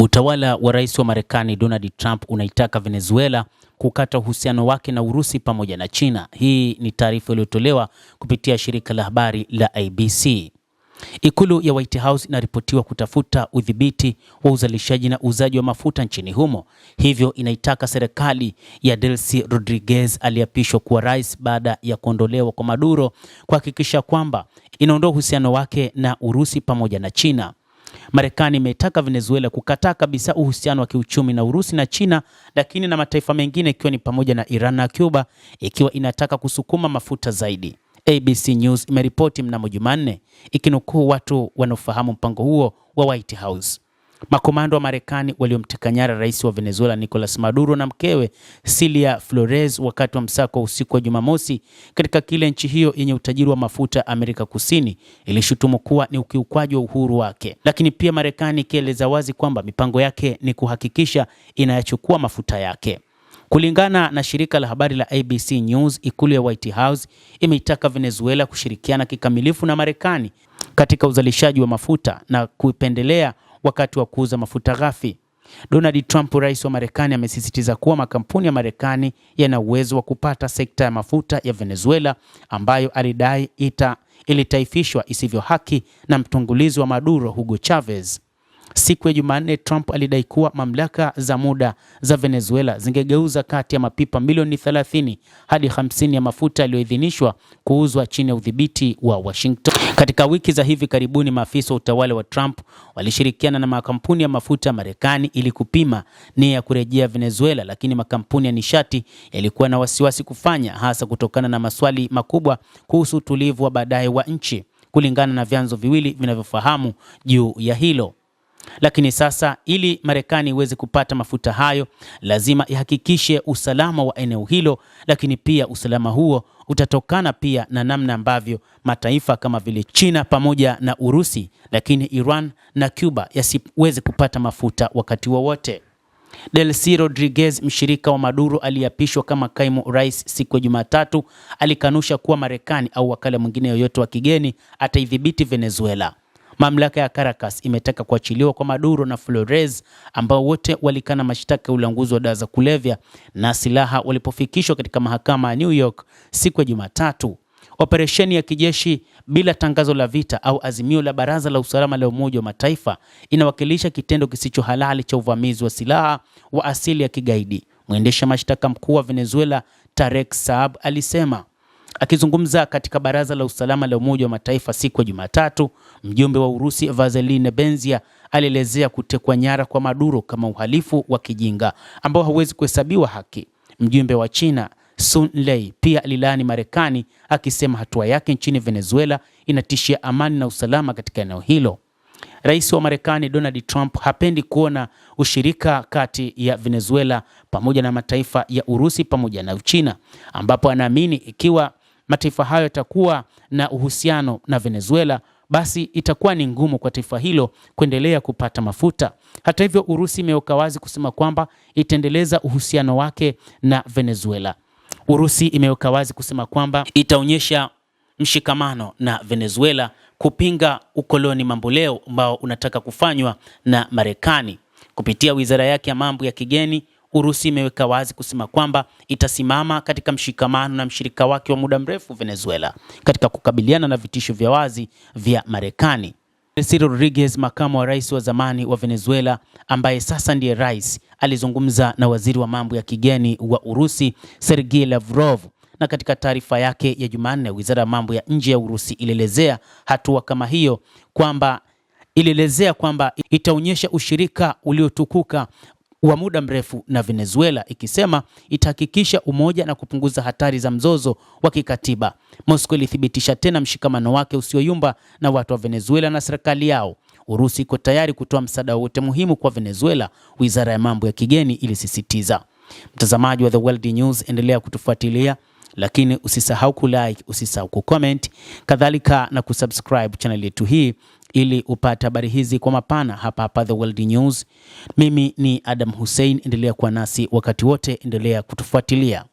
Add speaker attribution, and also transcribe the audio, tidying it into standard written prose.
Speaker 1: Utawala wa rais wa Marekani Donald Trump unaitaka Venezuela kukata uhusiano wake na Urusi pamoja na China. Hii ni taarifa iliyotolewa kupitia shirika la habari la ABC. Ikulu ya White House inaripotiwa kutafuta udhibiti wa uzalishaji na uuzaji wa mafuta nchini humo. Hivyo inaitaka serikali ya Delcy Rodriguez aliyeapishwa kuwa rais baada ya kuondolewa kwa Maduro kuhakikisha kwamba inaondoa uhusiano wake na Urusi pamoja na China. Marekani imetaka Venezuela kukataa kabisa uhusiano wa kiuchumi na Urusi na China, lakini na mataifa mengine ikiwa ni pamoja na Iran na Cuba, ikiwa inataka kusukuma mafuta zaidi. ABC News imeripoti mnamo Jumanne ikinukuu watu wanaofahamu mpango huo wa White House. Makomando wa Marekani waliomteka nyara rais wa Venezuela Nicolas Maduro na mkewe Cilia Flores wakati wa msako wa usiku wa Jumamosi katika kile nchi hiyo yenye utajiri wa mafuta Amerika Kusini ilishutumu kuwa ni ukiukwaji wa uhuru wake. Lakini pia Marekani ikieleza wazi kwamba mipango yake ni kuhakikisha inayachukua mafuta yake. Kulingana na shirika la habari la ABC News, ikulu ya White House imeitaka Venezuela kushirikiana kikamilifu na Marekani katika uzalishaji wa mafuta na kuipendelea wakati wa kuuza mafuta ghafi. Donald Trump, rais wa Marekani, amesisitiza kuwa makampuni ya Marekani yana uwezo wa kupata sekta ya mafuta ya Venezuela ambayo alidai ilitaifishwa isivyo haki na mtungulizi wa Maduro Hugo Chavez. Siku ya Jumanne, Trump alidai kuwa mamlaka za muda za Venezuela zingegeuza kati ya mapipa milioni 30 hadi 50 ya mafuta yaliyoidhinishwa kuuzwa chini ya udhibiti wa Washington. Katika wiki za hivi karibuni, maafisa wa utawala wa Trump walishirikiana na makampuni ya mafuta ya Marekani ili kupima nia ya kurejea Venezuela, lakini makampuni ya nishati yalikuwa na wasiwasi kufanya, hasa kutokana na maswali makubwa kuhusu utulivu wa baadaye wa nchi, kulingana na vyanzo viwili vinavyofahamu juu ya hilo. Lakini sasa, ili Marekani iweze kupata mafuta hayo, lazima ihakikishe usalama wa eneo hilo, lakini pia usalama huo utatokana pia na namna ambavyo mataifa kama vile China pamoja na Urusi, lakini Iran na Cuba yasiweze kupata mafuta wakati wowote. Delcy Rodriguez, mshirika wa Maduro aliyeapishwa kama kaimu rais siku ya Jumatatu, alikanusha kuwa Marekani au wakala mwingine yoyote wa kigeni ataidhibiti Venezuela. Mamlaka ya Caracas imetaka kuachiliwa kwa Maduro na Flores, ambao wote walikana mashtaka ya ulanguzi wa dawa za kulevya na silaha walipofikishwa katika mahakama ya New York siku ya Jumatatu. Operesheni ya kijeshi bila tangazo la vita au azimio la Baraza la Usalama la Umoja wa Mataifa inawakilisha kitendo kisicho halali cha uvamizi wa silaha wa asili ya kigaidi, mwendesha mashtaka mkuu wa Venezuela Tarek Saab alisema. Akizungumza katika Baraza la Usalama la Umoja wa Mataifa siku ya Jumatatu, mjumbe wa Urusi Vasily Nebenzia alielezea kutekwa nyara kwa Maduro kama uhalifu wa kijinga ambao hauwezi kuhesabiwa haki. Mjumbe wa China Sun Lei pia alilaani Marekani, akisema hatua yake nchini Venezuela inatishia amani na usalama katika eneo hilo. Rais wa Marekani Donald Trump hapendi kuona ushirika kati ya Venezuela pamoja na mataifa ya Urusi pamoja na Uchina, ambapo anaamini ikiwa mataifa hayo yatakuwa na uhusiano na Venezuela, basi itakuwa ni ngumu kwa taifa hilo kuendelea kupata mafuta. Hata hivyo, Urusi imeweka wazi kusema kwamba itaendeleza uhusiano wake na Venezuela. Urusi imeweka wazi kusema kwamba itaonyesha mshikamano na Venezuela kupinga ukoloni mamboleo ambao unataka kufanywa na Marekani. Kupitia wizara yake ya mambo ya kigeni, Urusi imeweka wazi kusema kwamba itasimama katika mshikamano na mshirika wake wa muda mrefu Venezuela katika kukabiliana na vitisho vya wazi vya Marekani. Delcy Rodriguez, makamu wa rais wa zamani wa Venezuela ambaye sasa ndiye rais, alizungumza na waziri wa mambo ya kigeni wa Urusi Sergei Lavrov, na katika taarifa yake ya Jumanne, wizara ya mambo ya nje ya Urusi ilielezea hatua kama hiyo kwamba itaonyesha ushirika uliotukuka wa muda mrefu na Venezuela, ikisema itahakikisha umoja na kupunguza hatari za mzozo wa kikatiba. Moscow ilithibitisha tena mshikamano wake usioyumba na watu wa Venezuela na serikali yao. Urusi iko tayari kutoa msaada wote muhimu kwa Venezuela, wizara ya mambo ya kigeni ilisisitiza. Mtazamaji wa The World News, endelea kutufuatilia, lakini usisahau kulike, usisahau kucomment, kadhalika na kusubscribe channel yetu hii ili upate habari hizi kwa mapana hapa The World News. Mimi ni Adam Hussein, endelea kuwa nasi wakati wote, endelea kutufuatilia.